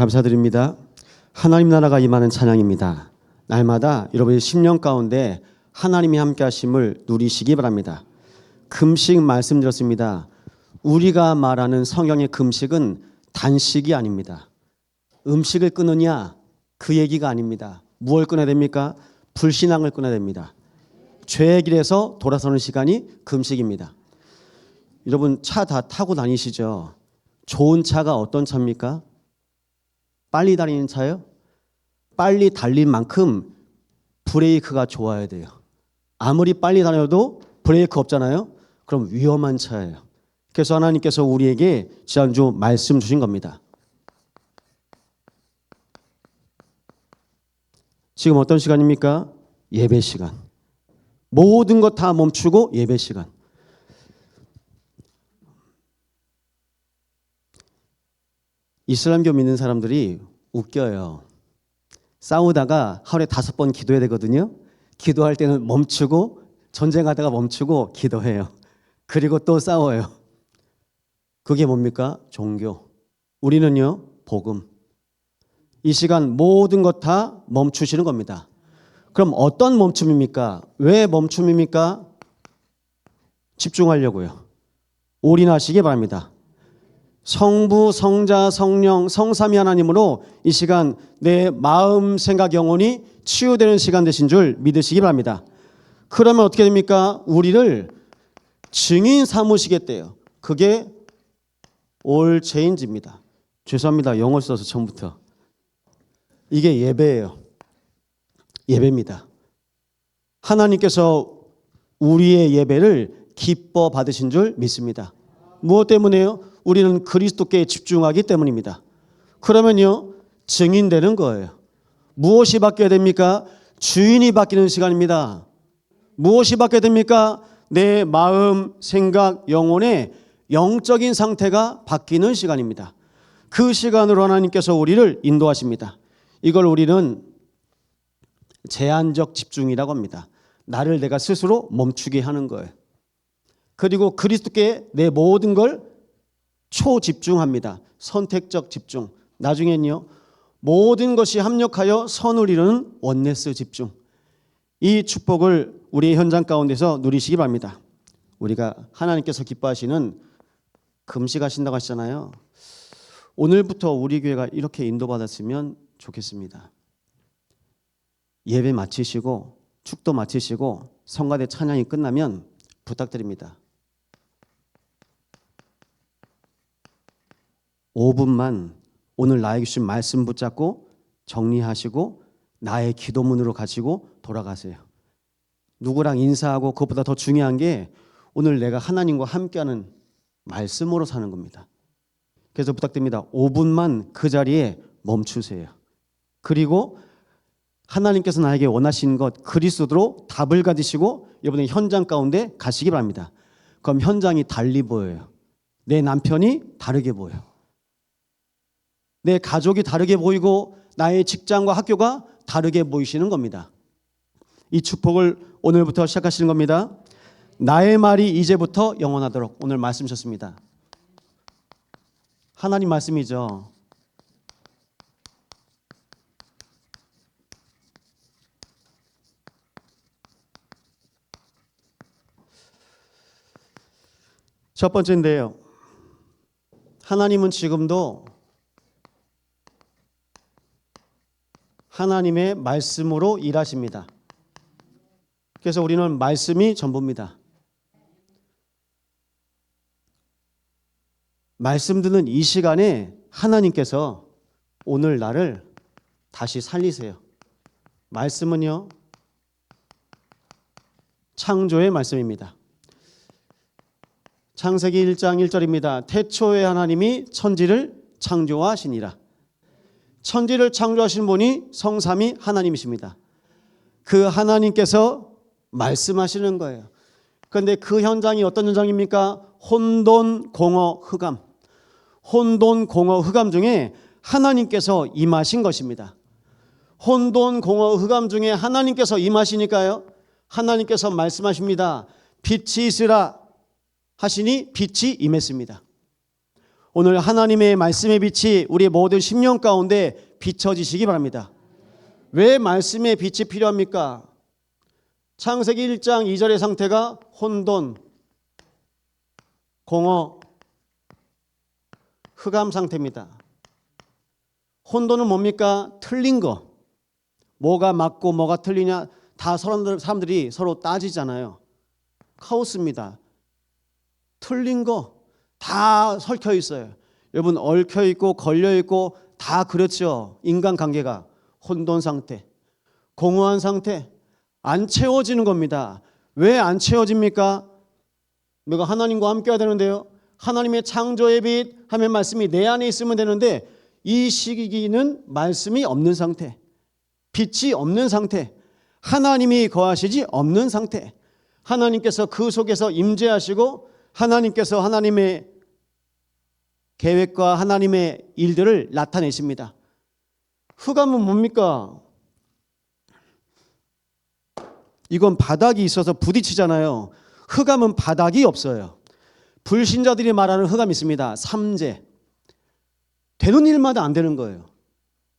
감사드립니다. 하나님 나라가 임하는 찬양입니다. 날마다 여러분의 심령 가운데 하나님이 함께 하심을 누리시기 바랍니다. 금식 말씀드렸습니다. 우리가 말하는 성경의 금식은 단식이 아닙니다. 음식을 끊느냐 그 얘기가 아닙니다. 무엇을 끊어야 됩니까? 불신앙을 끊어야 됩니다. 죄의 길에서 돌아서는 시간이 금식입니다. 여러분 차 다 타고 다니시죠? 좋은 차가 어떤 차입니까? 빨리 달리는 차요? 빨리 달릴 만큼 브레이크가 좋아야 돼요. 아무리 빨리 다녀도 브레이크 없잖아요. 그럼 위험한 차예요. 그래서 하나님께서 우리에게 지난주 말씀 주신 겁니다. 지금 어떤 시간입니까? 예배 시간. 모든 것 다 멈추고 예배 시간. 이슬람교 믿는 사람들이 웃겨요. 싸우다가 하루에 5번 기도해야 되거든요. 기도할 때는 멈추고, 전쟁하다가 멈추고 기도해요. 그리고 또 싸워요. 그게 뭡니까? 종교. 우리는요, 복음. 이 시간 모든 것 다 멈추시는 겁니다. 그럼 어떤 멈춤입니까? 왜 멈춤입니까? 집중하려고요. 올인하시기 바랍니다. 성부, 성자, 성령, 성삼위 하나님으로 이 시간 내 마음, 생각, 영혼이 치유되는 시간 되신 줄 믿으시기 바랍니다. 그러면 어떻게 됩니까? 우리를 증인 삼으시겠대요. 그게 all change입니다. 죄송합니다. 영어 써서 처음부터. 이게 예배예요. 예배입니다. 하나님께서 우리의 예배를 기뻐 받으신 줄 믿습니다. 무엇 때문에요? 우리는 그리스도께 집중하기 때문입니다. 그러면요, 증인되는 거예요. 무엇이 바뀌어야 됩니까? 주인이 바뀌는 시간입니다. 무엇이 바뀌어야 됩니까? 내 마음, 생각, 영혼의 영적인 상태가 바뀌는 시간입니다. 그 시간으로 하나님께서 우리를 인도하십니다. 이걸 우리는 제한적 집중이라고 합니다. 나를 내가 스스로 멈추게 하는 거예요. 그리고 그리스도께 내 모든 걸 초집중합니다. 선택적 집중. 나중엔요, 모든 것이 합력하여 선을 이루는 원네스 집중. 이 축복을 우리의 현장 가운데서 누리시기 바랍니다. 우리가 하나님께서 기뻐하시는 금식하신다고 하시잖아요. 오늘부터 우리 교회가 이렇게 인도받았으면 좋겠습니다. 예배 마치시고 축도 마치시고 성가대 찬양이 끝나면 부탁드립니다. 5분만 오늘 나에게 주신 말씀 붙잡고 정리하시고 나의 기도문으로 가시고 돌아가세요. 누구랑 인사하고 그것보다 더 중요한 게 오늘 내가 하나님과 함께하는 말씀으로 사는 겁니다. 그래서 부탁드립니다. 5분만 그 자리에 멈추세요. 그리고 하나님께서 나에게 원하신 것 그리스도로 답을 가지시고 여러분의 현장 가운데 가시기 바랍니다. 그럼 현장이 달리 보여요. 내 남편이 다르게 보여요. 내 가족이 다르게 보이고 나의 직장과 학교가 다르게 보이시는 겁니다. 이 축복을 오늘부터 시작하시는 겁니다. 나의 말이 이제부터 영원하도록 오늘 말씀 주셨습니다. 하나님 말씀이죠. 첫 번째인데요. 하나님은 지금도 하나님의 말씀으로 일하십니다. 그래서 우리는 말씀이 전부입니다. 말씀 듣는 이 시간에 하나님께서 오늘 나를 다시 살리세요. 말씀은요, 창조의 말씀입니다. 창세기 1장 1절입니다. 태초에 하나님이 천지를 창조하시니라. 천지를 창조하신 분이 성삼위 하나님이십니다. 그 하나님께서 말씀하시는 거예요. 그런데 그 현장이 어떤 현장입니까? 혼돈, 공허, 흑암. 혼돈, 공허, 흑암 중에 하나님께서 임하신 것입니다. 혼돈, 공허, 흑암 중에 하나님께서 임하시니까요, 하나님께서 말씀하십니다. 빛이 있으라 하시니 빛이 임했습니다. 오늘 하나님의 말씀의 빛이 우리 모든 심령 가운데 비춰지시기 바랍니다. 왜 말씀의 빛이 필요합니까? 창세기 1장 2절의 상태가 혼돈, 공허, 흑암 상태입니다. 혼돈은 뭡니까? 틀린 거. 뭐가 맞고 뭐가 틀리냐 다 사람들이 서로 따지잖아요. 카오스입니다. 틀린 거 다 설켜 있어요. 여러분 얽혀 있고 걸려 있고 다 그렇죠. 인간관계가 혼돈 상태, 공허한 상태, 안 채워지는 겁니다. 왜 안 채워집니까? 내가 하나님과 함께해야 되는데요. 하나님의 창조의 빛 하면 말씀이 내 안에 있으면 되는데 이 시기는 말씀이 없는 상태, 빛이 없는 상태, 하나님이 거하시지 없는 상태. 하나님께서 그 속에서 임재하시고 하나님께서 하나님의 계획과 하나님의 일들을 나타내십니다. 흑암은 뭡니까? 이건 바닥이 있어서 부딪히잖아요. 흑암은 바닥이 없어요. 불신자들이 말하는 흑암이 있습니다. 삼재. 되는 일마다 안 되는 거예요.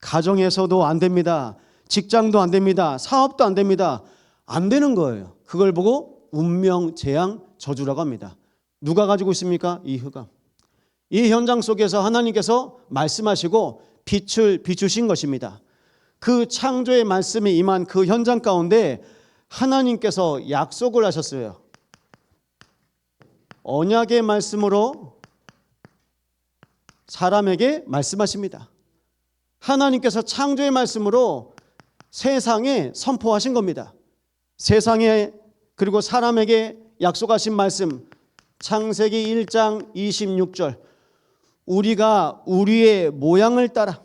가정에서도 안 됩니다. 직장도 안 됩니다. 사업도 안 됩니다. 안 되는 거예요. 그걸 보고 운명, 재앙, 저주라고 합니다. 누가 가지고 있습니까? 이 흑암. 이 현장 속에서 하나님께서 말씀하시고 빛을 비추신 것입니다. 그 창조의 말씀이 임한 그 현장 가운데 하나님께서 약속을 하셨어요. 언약의 말씀으로 사람에게 말씀하십니다. 하나님께서 창조의 말씀으로 세상에 선포하신 겁니다. 세상에 그리고 사람에게 약속하신 말씀, 창세기 1장 26절, 우리가 우리의 모양을 따라,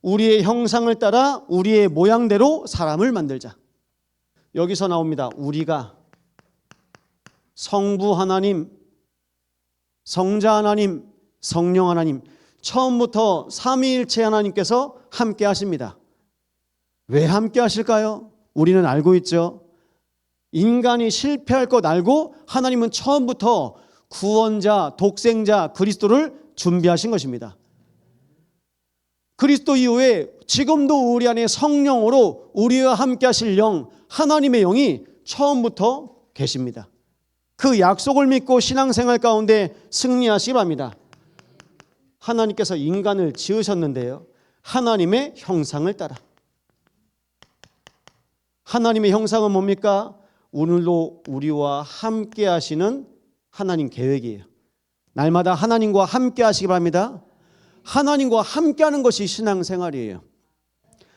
우리의 형상을 따라 우리의 모양대로 사람을 만들자. 여기서 나옵니다. 우리가, 성부 하나님, 성자 하나님, 성령 하나님, 처음부터 삼위일체 하나님께서 함께 하십니다. 왜 함께 하실까요? 우리는 알고 있죠. 인간이 실패할 것 알고 하나님은 처음부터 구원자, 독생자 그리스도를 준비하신 것입니다. 그리스도 이후에 지금도 우리 안에 성령으로 우리와 함께 하실 영, 하나님의 영이 처음부터 계십니다. 그 약속을 믿고 신앙생활 가운데 승리하시기 바랍니다. 하나님께서 인간을 지으셨는데요, 하나님의 형상을 따라. 하나님의 형상은 뭡니까? 오늘도 우리와 함께 하시는 하나님 계획이에요. 날마다 하나님과 함께 하시기 바랍니다. 하나님과 함께 하는 것이 신앙생활이에요.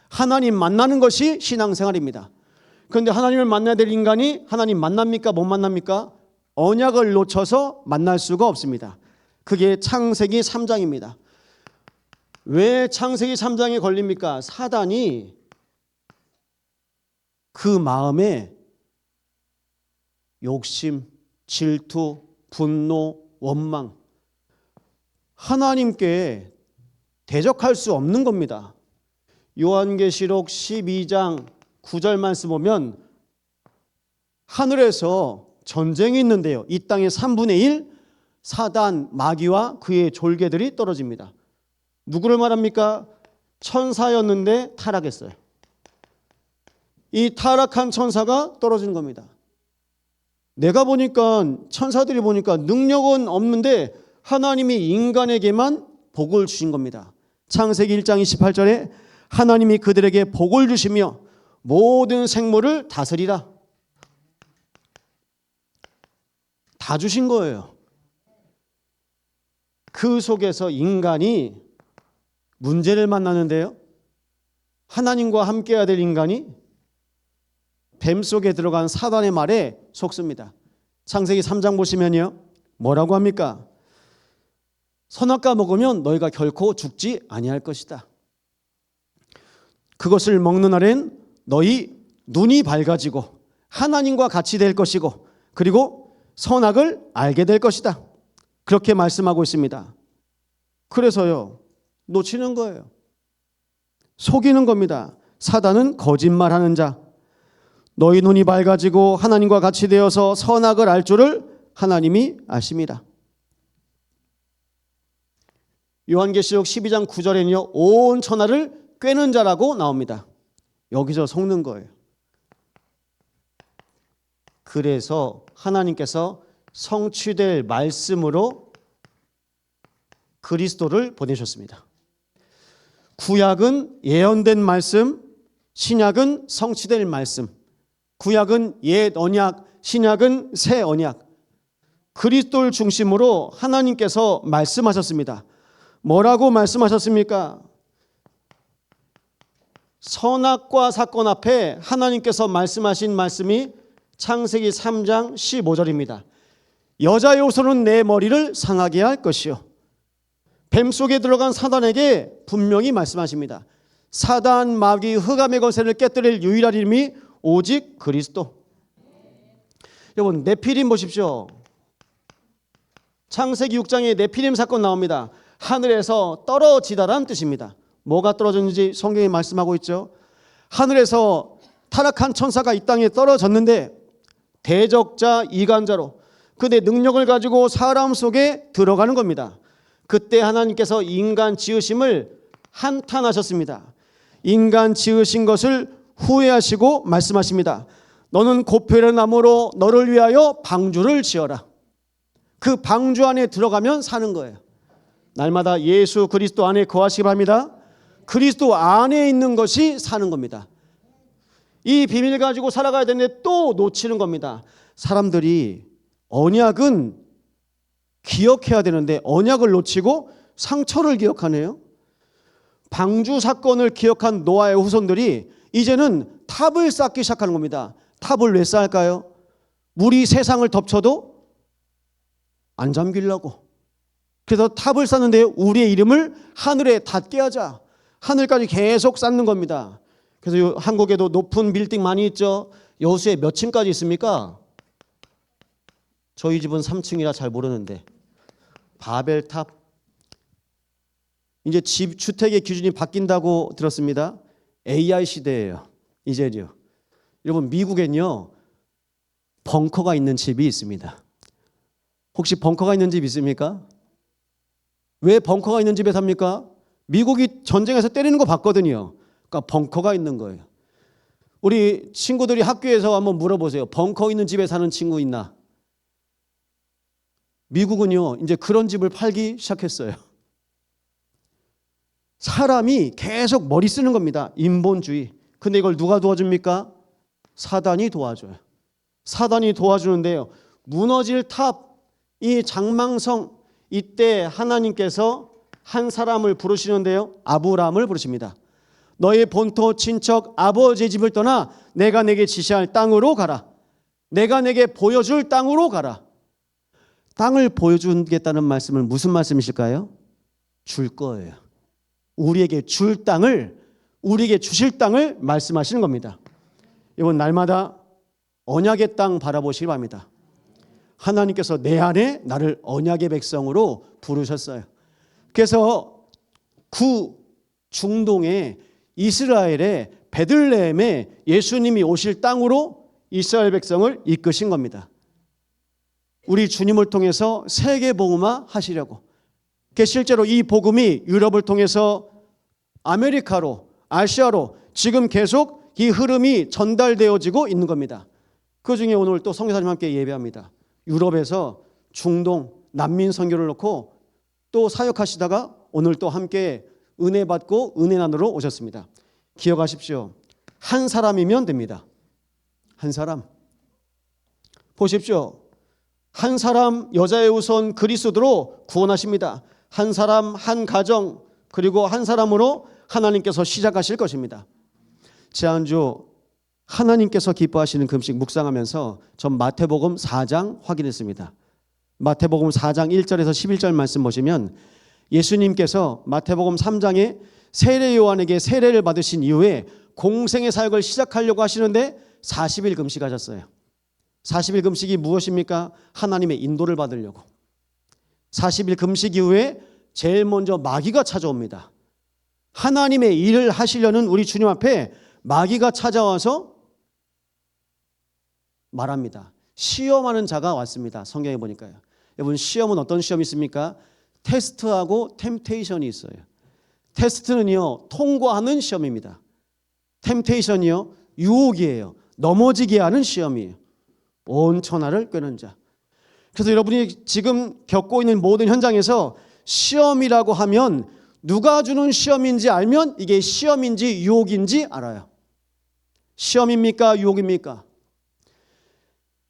하나님 만나는 것이 신앙생활입니다. 그런데 하나님을 만나야 될 인간이 하나님 만납니까? 못 만납니까? 언약을 놓쳐서 만날 수가 없습니다. 그게 창세기 3장입니다. 왜 창세기 3장에 걸립니까? 사단이 그 마음에 욕심, 질투, 분노, 원망, 하나님께 대적할 수 없는 겁니다. 요한계시록 12장 9절 말씀 보면 하늘에서 전쟁이 있는데요, 이 땅의 3분의 1 사단, 마귀와 그의 졸개들이 떨어집니다. 누구를 말합니까? 천사였는데 타락했어요. 이 타락한 천사가 떨어지는 겁니다. 내가 보니까 천사들이 보니까 능력은 없는데 하나님이 인간에게만 복을 주신 겁니다. 창세기 1장 28절에 하나님이 그들에게 복을 주시며 모든 생물을 다스리라. 다 주신 거예요. 그 속에서 인간이 문제를 만나는데요, 하나님과 함께해야 될 인간이 뱀 속에 들어간 사단의 말에 속습니다. 창세기 3장 보시면요, 뭐라고 합니까? 선악과 먹으면 너희가 결코 죽지 아니할 것이다. 그것을 먹는 날엔 너희 눈이 밝아지고 하나님과 같이 될 것이고 그리고 선악을 알게 될 것이다. 그렇게 말씀하고 있습니다. 그래서요, 놓치는 거예요. 속이는 겁니다. 사단은 거짓말하는 자, 너희 눈이 밝아지고 하나님과 같이 되어서 선악을 알 줄을 하나님이 아십니다. 요한계시록 12장 9절에는요. 온 천하를 꿰는 자라고 나옵니다. 여기서 속는 거예요. 그래서 하나님께서 성취될 말씀으로 그리스도를 보내셨습니다. 구약은 예언된 말씀, 신약은 성취될 말씀. 구약은 옛 언약, 신약은 새 언약. 그리스도를 중심으로 하나님께서 말씀하셨습니다. 뭐라고 말씀하셨습니까? 선악과 사건 앞에 하나님께서 말씀하신 말씀이 창세기 3장 15절입니다. 여자의 후손은 내 머리를 상하게 할 것이요. 뱀 속에 들어간 사단에게 분명히 말씀하십니다. 사단, 마귀, 흑암의 권세를 깨뜨릴 유일한 이름이 오직 그리스도. 여러분, 네피림 보십시오. 창세기 6장에 네피림 사건 나옵니다. 하늘에서 떨어지다라는 뜻입니다. 뭐가 떨어졌는지 성경이 말씀하고 있죠. 하늘에서 타락한 천사가 이 땅에 떨어졌는데 대적자, 이간자로 그의 능력을 가지고 사람 속에 들어가는 겁니다. 그때 하나님께서 인간 지으심을 한탄하셨습니다. 인간 지으신 것을 후회하시고 말씀하십니다. 너는 고표의 나무로 너를 위하여 방주를 지어라. 그 방주 안에 들어가면 사는 거예요. 날마다 예수 그리스도 안에 거하시기 바랍니다. 그리스도 안에 있는 것이 사는 겁니다. 이 비밀 가지고 살아가야 되는데 또 놓치는 겁니다. 사람들이 언약은 기억해야 되는데 언약을 놓치고 상처를 기억하네요. 방주 사건을 기억한 노아의 후손들이 이제는 탑을 쌓기 시작하는 겁니다. 탑을 왜 쌓을까요? 물이 세상을 덮쳐도 안 잠기려고. 그래서 탑을 쌓는데 우리의 이름을 하늘에 닿게 하자. 하늘까지 계속 쌓는 겁니다. 그래서 한국에도 높은 빌딩 많이 있죠. 여수에 몇 층까지 있습니까? 저희 집은 3층이라 잘 모르는데. 바벨탑. 이제 집 주택의 기준이 바뀐다고 들었습니다. AI 시대예요. 이제요. 여러분, 미국엔요 벙커가 있는 집이 있습니다. 혹시 벙커가 있는 집 있습니까? 왜 벙커가 있는 집에 삽니까? 미국이 전쟁에서 때리는 거 봤거든요. 그러니까 벙커가 있는 거예요. 우리 친구들이 학교에서 한번 물어보세요. 벙커 있는 집에 사는 친구 있나? 미국은요 이제 그런 집을 팔기 시작했어요. 사람이 계속 머리 쓰는 겁니다. 인본주의. 근데 이걸 누가 도와줍니까? 사단이 도와줘요. 사단이 도와주는데요. 무너질 탑, 이 장망성, 이때 하나님께서 한 사람을 부르시는데요. 아브라함을 부르십니다. 너의 본토 친척 아버지의 집을 떠나 내가 내게 지시할 땅으로 가라. 내가 내게 보여줄 땅으로 가라. 땅을 보여주겠다는 말씀은 무슨 말씀이실까요? 줄 거예요. 우리에게 줄 땅을, 우리에게 주실 땅을 말씀하시는 겁니다. 이번 날마다 언약의 땅 바라보시기 바랍니다. 하나님께서 내 안에 나를 언약의 백성으로 부르셨어요. 그래서 중동에 이스라엘의 베들레헴에 예수님이 오실 땅으로 이스라엘 백성을 이끄신 겁니다. 우리 주님을 통해서 세계 복음화 하시려고. 실제로 이 복음이 유럽을 통해서 아메리카로, 아시아로 지금 계속 이 흐름이 전달되어지고 있는 겁니다. 그중에 오늘 또 선교사님 함께 예배합니다. 유럽에서 중동, 난민 선교를 놓고 또 사역하시다가 오늘 또 함께 은혜 받고 은혜 나누러 오셨습니다. 기억하십시오. 한 사람이면 됩니다. 한 사람. 보십시오. 한 사람, 여자의 후손 그리스도로 구원하십니다. 한 사람, 한 가정, 그리고 한 사람으로 하나님께서 시작하실 것입니다. 지난주 하나님께서 기뻐하시는 금식 묵상하면서 전 마태복음 4장 확인했습니다. 마태복음 4장 1절에서 11절 말씀 보시면 예수님께서 마태복음 3장에 세례 요한에게 세례를 받으신 이후에 공생의 사역을 시작하려고 하시는데 40일 금식하셨어요. 40일 금식이 무엇입니까? 하나님의 인도를 받으려고. 40일 금식 이후에 제일 먼저 마귀가 찾아옵니다. 하나님의 일을 하시려는 우리 주님 앞에 마귀가 찾아와서 말합니다. 시험하는 자가 왔습니다. 성경에 보니까요. 여러분, 시험은 어떤 시험이 있습니까? 테스트하고 템테이션이 있어요. 테스트는요, 통과하는 시험입니다. 템테이션이요, 유혹이에요. 넘어지게 하는 시험이에요. 온 천하를 꿰는 자. 그래서 여러분이 지금 겪고 있는 모든 현장에서 시험이라고 하면 누가 주는 시험인지 알면 이게 시험인지 유혹인지 알아요. 시험입니까? 유혹입니까?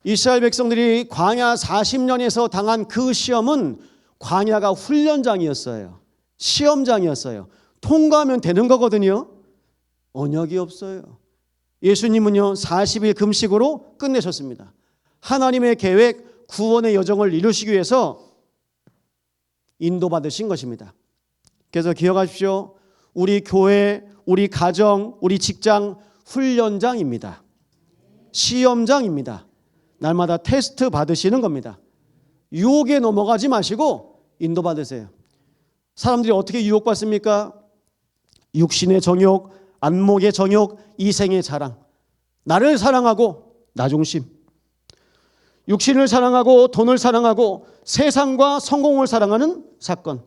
이스라엘 백성들이 광야 40년에서 당한 그 시험은 광야가 훈련장이었어요. 시험장이었어요. 통과하면 되는 거거든요. 언약이 없어요. 예수님은요 40일 금식으로 끝내셨습니다. 하나님의 계획, 구원의 여정을 이루시기 위해서 인도받으신 것입니다. 그래서 기억하십시오. 우리 교회, 우리 가정, 우리 직장 훈련장입니다. 시험장입니다. 날마다 테스트 받으시는 겁니다. 유혹에 넘어가지 마시고 인도받으세요. 사람들이 어떻게 유혹받습니까? 육신의 정욕, 안목의 정욕, 이생의 자랑. 나를 사랑하고 나 중심. 육신을 사랑하고 돈을 사랑하고 세상과 성공을 사랑하는 사건.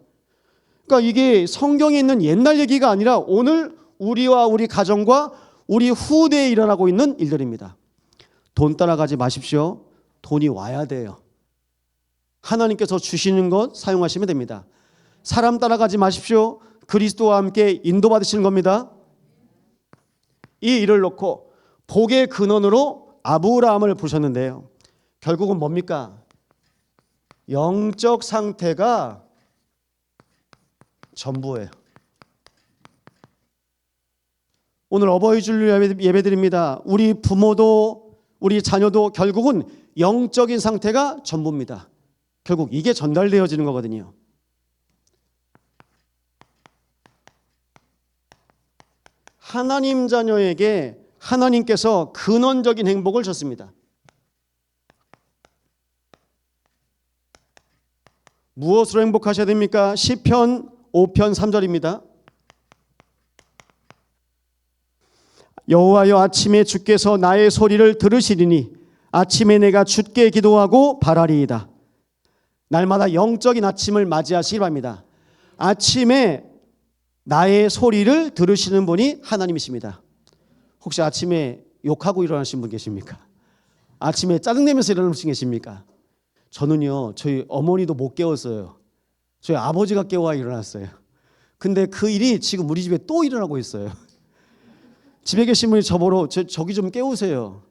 그러니까 이게 성경에 있는 옛날 얘기가 아니라 오늘 우리와 우리 가정과 우리 후대에 일어나고 있는 일들입니다. 돈 따라가지 마십시오. 돈이 와야 돼요. 하나님께서 주시는 것 사용하시면 됩니다. 사람 따라가지 마십시오. 그리스도와 함께 인도받으시는 겁니다. 이 일을 놓고 복의 근원으로 아브라함을 부르셨는데요. 결국은 뭡니까? 영적 상태가 전부예요. 오늘 어버이주일 예배드립니다. 우리 부모도 우리 자녀도 결국은 영적인 상태가 전부입니다. 결국 이게 전달되어지는 거거든요. 하나님 자녀에게 하나님께서 근원적인 행복을 줬습니다. 무엇으로 행복하셔야 됩니까? 시편 5편 3절입니다. 여호와여 아침에 주께서 나의 소리를 들으시리니 아침에 내가 주께 기도하고 바라리이다. 날마다 영적인 아침을 맞이하시기 바랍니다. 아침에 나의 소리를 들으시는 분이 하나님이십니다. 혹시 아침에 욕하고 일어나신 분 계십니까? 아침에 짜증내면서 일어나신 분 계십니까? 저는요 저희 어머니도 못 깨웠어요. 저희 아버지가 깨워 일어났어요. 근데 그 일이 지금 우리 집에 또 일어나고 있어요. 집에 계신 분이 저보러 저기 좀 깨우세요.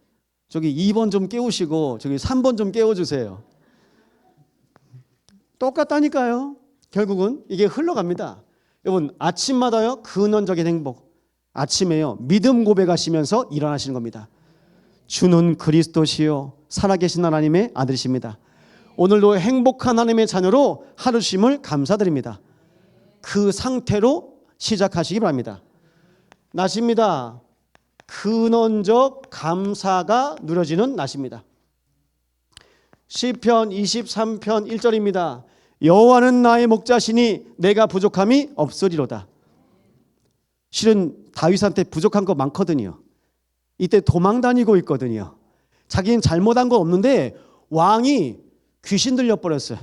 저기 2번 좀 깨우시고 저기 3번 좀 깨워주세요. 똑같다니까요. 결국은 이게 흘러갑니다. 여러분 아침마다요 근원적인 행복. 아침에요 믿음 고백하시면서 일어나시는 겁니다. 주는 그리스도시요 살아계신 하나님의 아들이십니다. 오늘도 행복한 하나님의 자녀로 하루 쉼을 감사드립니다. 그 상태로 시작하시기 바랍니다. 낮입니다. 근원적 감사가 누려지는 낮입니다. 시편 23편 1절입니다. 여호와는 나의 목자시니 내가 부족함이 없으리로다. 실은 다윗한테 부족한 거 많거든요. 이때 도망 다니고 있거든요. 자기는 잘못한 거 없는데 왕이 귀신 들려버렸어요.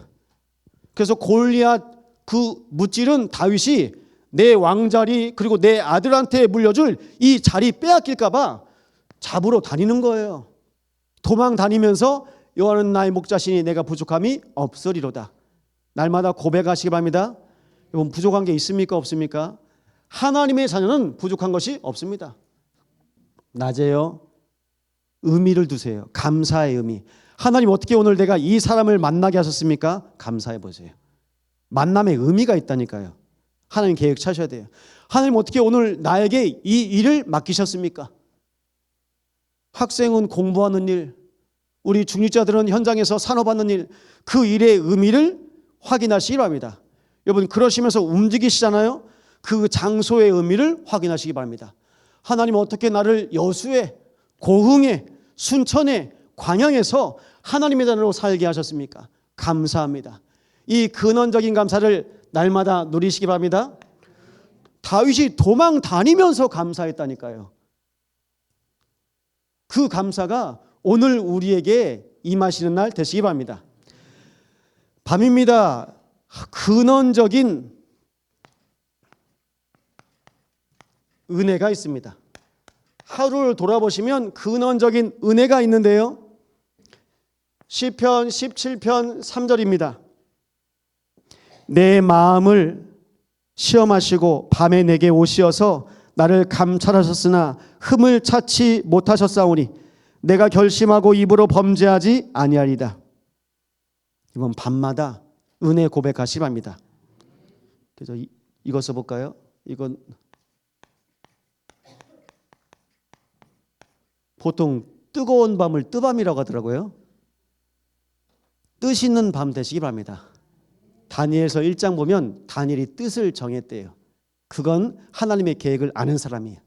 그래서 골리앗 그 무찔은 다윗이 내 왕자리 그리고 내 아들한테 물려줄 이 자리 빼앗길까 봐 잡으러 다니는 거예요. 도망 다니면서 여호와는 나의 목자시니 내가 부족함이 없으리로다. 날마다 고백하시기 바랍니다. 여러분 부족한 게 있습니까? 없습니까? 하나님의 자녀는 부족한 것이 없습니다. 낮에요 의미를 두세요. 감사의 의미. 하나님 어떻게 오늘 내가 이 사람을 만나게 하셨습니까? 감사해 보세요. 만남의 의미가 있다니까요. 하나님 계획 차셔야 돼요. 하나님 어떻게 오늘 나에게 이 일을 맡기셨습니까? 학생은 공부하는 일, 우리 중직자들은 현장에서 산업하는 일, 그 일의 의미를 확인하시기 바랍니다. 여러분 그러시면서 움직이시잖아요. 그 장소의 의미를 확인하시기 바랍니다. 하나님 어떻게 나를 여수에, 고흥에, 순천에, 광양에서 하나님의 자녀로 살게 하셨습니까? 감사합니다. 이 근원적인 감사를 날마다 누리시기 바랍니다. 다윗이 도망 다니면서 감사했다니까요. 그 감사가 오늘 우리에게 임하시는 날 되시기 바랍니다. 밤입니다. 근원적인 은혜가 있습니다. 하루를 돌아보시면 근원적인 은혜가 있는데요. 시편 17편 3절입니다. 내 마음을 시험하시고 밤에 내게 오시어서 나를 감찰하셨으나 흠을 찾지 못하셨사오니 내가 결심하고 입으로 범죄하지 아니하리다. 이번 밤마다 은혜 고백하시 바랍니다. 그래서 이거 써볼까요? 이건 보통 뜨거운 밤을 뜨밤이라고 하더라고요. 뜻 있는 밤 되시기 바랍니다. 다니엘서 1장 보면 다니엘이 뜻을 정했대요. 그건 하나님의 계획을 아는 사람이에요.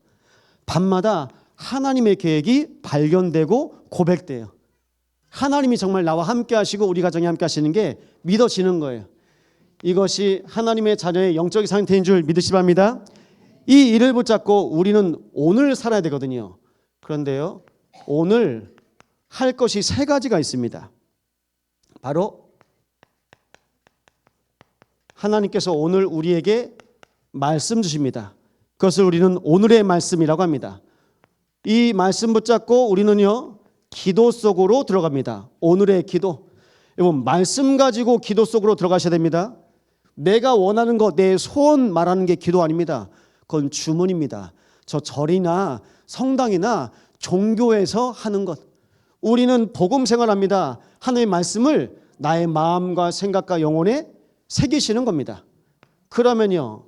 밤마다 하나님의 계획이 발견되고 고백돼요. 하나님이 정말 나와 함께 하시고 우리 가정에 함께 하시는 게 믿어지는 거예요. 이것이 하나님의 자녀의 영적 상태인 줄 믿으시 바랍니다. 이 일을 붙잡고 우리는 오늘 살아야 되거든요. 그런데요, 오늘 할 것이 3가지가 있습니다. 바로 하나님께서 오늘 우리에게 말씀 주십니다. 그것을 우리는 오늘의 말씀이라고 합니다. 이 말씀 붙잡고 우리는요, 기도 속으로 들어갑니다. 오늘의 기도. 여러분, 말씀 가지고 기도 속으로 들어가셔야 됩니다. 내가 원하는 것, 내 소원 말하는 게 기도 아닙니다. 그건 주문입니다. 저 절이나 성당이나 종교에서 하는 것. 우리는 복음 생활합니다. 하나님의 말씀을 나의 마음과 생각과 영혼에 새기시는 겁니다. 그러면요,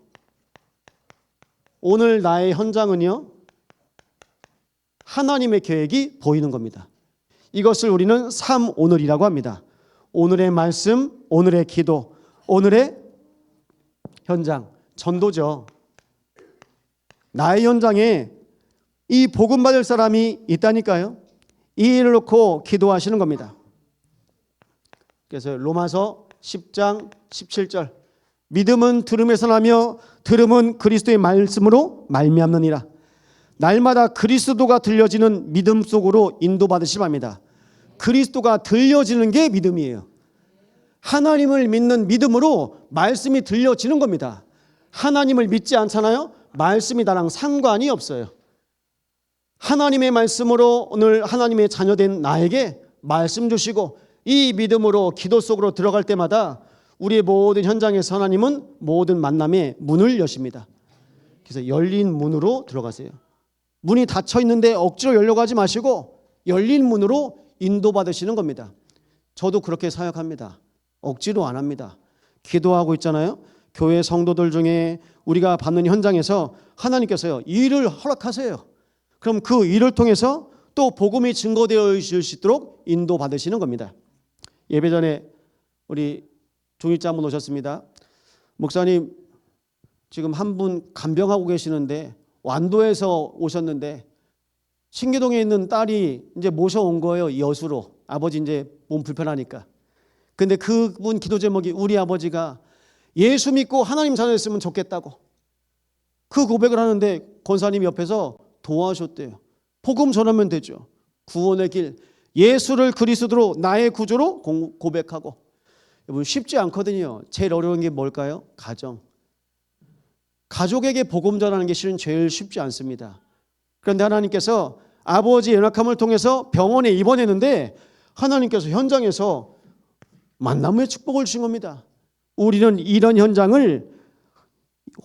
오늘 나의 현장은요, 하나님의 계획이 보이는 겁니다. 이것을 우리는 삶 오늘이라고 합니다. 오늘의 말씀, 오늘의 기도, 오늘의 현장, 전도죠. 나의 현장에 이 복음 받을 사람이 있다니까요. 이 일을 놓고 기도하시는 겁니다. 그래서 로마서 10장 17절, 믿음은 들음에서 나며 들음은 그리스도의 말씀으로 말미암느니라. 날마다 그리스도가 들려지는 믿음 속으로 인도받으시 바랍니다. 그리스도가 들려지는 게 믿음이에요. 하나님을 믿는 믿음으로 말씀이 들려지는 겁니다. 하나님을 믿지 않잖아요? 말씀이 나랑 상관이 없어요. 하나님의 말씀으로 오늘 하나님의 자녀된 나에게 말씀 주시고 이 믿음으로 기도 속으로 들어갈 때마다 우리의 모든 현장에서 하나님은 모든 만남의 문을 여십니다. 그래서 열린 문으로 들어가세요. 문이 닫혀 있는데 억지로 열려고 하지 마시고 열린 문으로 인도받으시는 겁니다. 저도 그렇게 사역합니다. 억지로 안 합니다. 기도하고 있잖아요. 교회 성도들 중에 우리가 받는 현장에서 하나님께서요, 일을 허락하세요. 그럼 그 일을 통해서 또 복음이 증거되어 있을 수 있도록 인도받으시는 겁니다. 예배 전에 우리 종일자 한 분 오셨습니다. 목사님, 지금 한 분 간병하고 계시는데 완도에서 오셨는데 신기동에 있는 딸이 이제 모셔온 거예요. 여수로. 아버지 이제 몸 불편하니까. 근데 그분 기도 제목이 우리 아버지가 예수 믿고 하나님 자녀였으면 좋겠다고. 그 고백을 하는데 권사님이 옆에서 도와줬대요. 복음 전하면 되죠. 구원의 길, 예수를 그리스도로 나의 구주로 고백하고. 여러분, 쉽지 않거든요. 제일 어려운 게 뭘까요? 가정. 가족에게 복음 전하는 게 실은 제일 쉽지 않습니다. 그런데 하나님께서 아버지의 연약함을 통해서 병원에 입원했는데 하나님께서 현장에서 만남의 축복을 주신 겁니다. 우리는 이런 현장을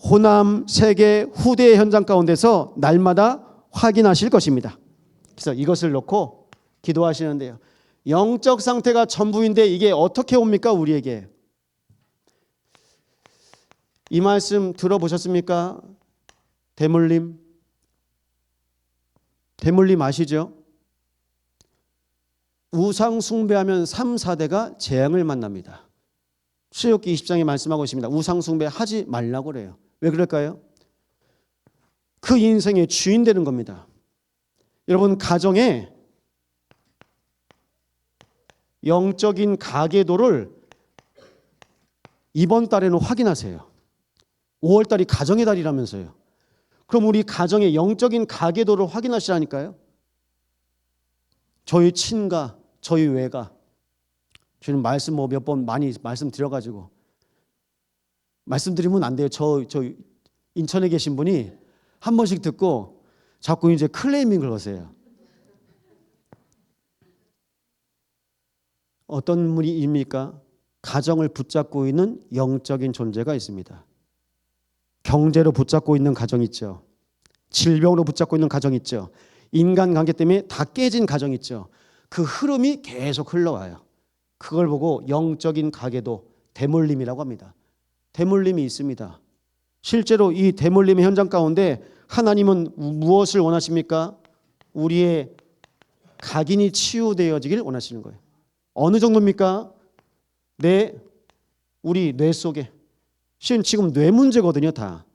호남, 세계, 후대의 현장 가운데서 날마다 확인하실 것입니다. 그래서 이것을 놓고 기도하시는데요. 영적 상태가 전부인데 이게 어떻게 옵니까? 우리에게. 이 말씀 들어보셨습니까? 대물림 아시죠? 우상 숭배하면 3, 4대가 재앙을 만납니다. 출애굽기 20장에 말씀하고 있습니다. 우상 숭배하지 말라고 그래요. 왜 그럴까요? 그 인생의 주인 되는 겁니다. 여러분, 가정에 영적인 가계도를 이번 달에는 확인하세요. 5월 달이 가정의 달이라면서요. 그럼 우리 가정의 영적인 가계도를 확인하시라니까요. 저희 친가, 저희 외가. 저는 말씀 몇 번 많이 말씀드려가지고 말씀드리면 안 돼요. 저 인천에 계신 분이 한 번씩 듣고 자꾸 이제 클레이밍을 하세요. 어떤 분입니까? 가정을 붙잡고 있는 영적인 존재가 있습니다. 경제로 붙잡고 있는 가정 있죠. 질병으로 붙잡고 있는 가정 있죠. 인간관계 때문에 다 깨진 가정 있죠. 그 흐름이 계속 흘러와요. 그걸 보고 영적인 가계도 대물림이라고 합니다. 대물림이 있습니다. 실제로 이 대물림의 현장 가운데 하나님은 무엇을 원하십니까? 우리의 각인이 치유되어지길 원하시는 거예요. 어느 정도입니까? 우리 뇌 속에. 지금 뇌 문제거든요, 다.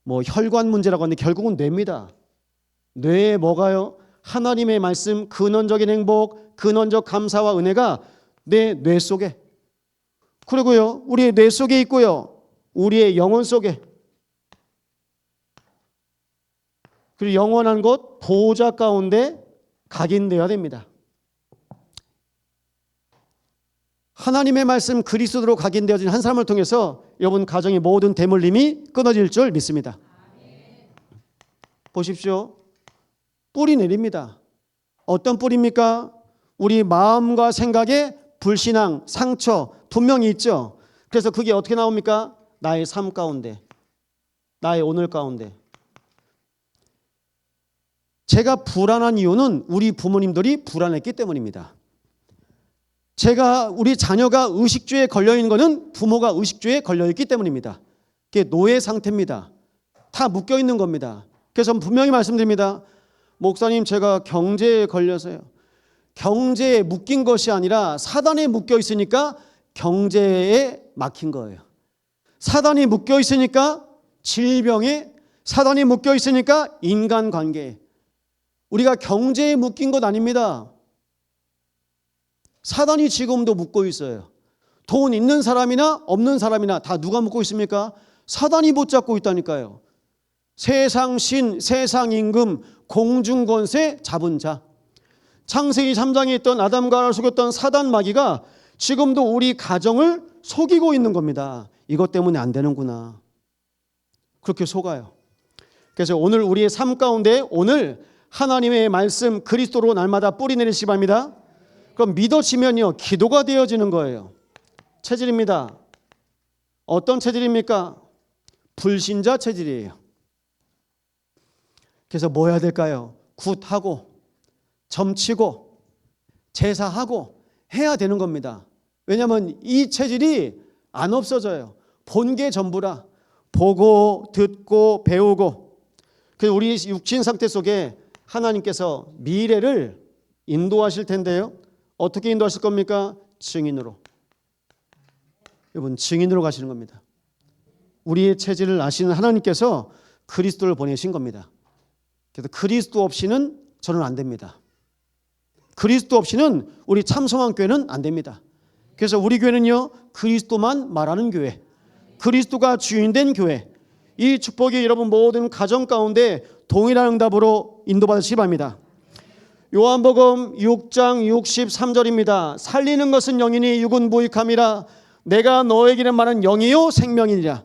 뭐 혈관 문제라고 하는데 결국은 뇌입니다. 뇌에 뭐가요? 하나님의 말씀, 근원적인 행복, 근원적 감사와 은혜가 내 뇌 속에. 그리고요, 우리의 뇌 속에 있고요, 우리의 영혼 속에. 그리고 영원한 곳 보호자 가운데 각인되어야 됩니다. 하나님의 말씀 그리스도로 각인되어진 한 사람을 통해서 여러분 가정의 모든 대물림이 끊어질 줄 믿습니다. 보십시오. 뿌리 내립니다. 어떤 뿌리입니까? 우리 마음과 생각에 불신앙, 상처 분명히 있죠. 그래서 그게 어떻게 나옵니까? 나의 삶 가운데, 나의 오늘 가운데. 제가 불안한 이유는 우리 부모님들이 불안했기 때문입니다. 우리 자녀가 의식주에 걸려있는 것은 부모가 의식주에 걸려있기 때문입니다. 그게 노예 상태입니다. 다 묶여있는 겁니다. 그래서 분명히 말씀드립니다. 목사님, 제가 경제에 걸려서요. 경제에 묶인 것이 아니라 사단에 묶여 있으니까 경제에 막힌 거예요. 사단이 묶여 있으니까 질병에, 사단이 묶여 있으니까 인간관계에. 우리가 경제에 묶인 것 아닙니다. 사단이 지금도 묶고 있어요. 돈 있는 사람이나 없는 사람이나 다 누가 묶고 있습니까? 사단이 붙잡고 있다니까요. 세상 신, 세상 임금, 공중권세 잡은 자. 창세기 3장에 있던 아담과 하와를 속였던 사단 마귀가 지금도 우리 가정을 속이고 있는 겁니다. 이것 때문에 안 되는구나. 그렇게 속아요. 그래서 오늘 우리의 삶 가운데 오늘 하나님의 말씀 그리스도로 날마다 뿌리 내리시기 바랍니다. 그럼 믿어지면요, 기도가 되어지는 거예요. 체질입니다. 어떤 체질입니까? 불신자 체질이에요. 그래서 뭐 해야 될까요? 굿하고 점치고 제사하고 해야 되는 겁니다. 왜냐하면 이 체질이 안 없어져요. 본 게 전부라. 보고 듣고 배우고. 그래서 우리 육신 상태 속에 하나님께서 미래를 인도하실 텐데요. 어떻게 인도하실 겁니까? 증인으로. 여러분, 증인으로 가시는 겁니다. 우리의 체질을 아시는 하나님께서 그리스도를 보내신 겁니다. 그래서 그리스도 없이는 저는 안 됩니다. 그리스도 없이는 우리 참성한교회는 안 됩니다. 그래서 우리 교회는요, 그리스도만 말하는 교회, 그리스도가 주인된 교회. 이 축복이 여러분 모든 가정 가운데 동일한 응답으로 인도받으시기 바랍니다. 요한복음 6장 63절입니다. 살리는 것은 영이니 육은 무익함이라. 내가 너에게는 말한 영이요 생명이니라.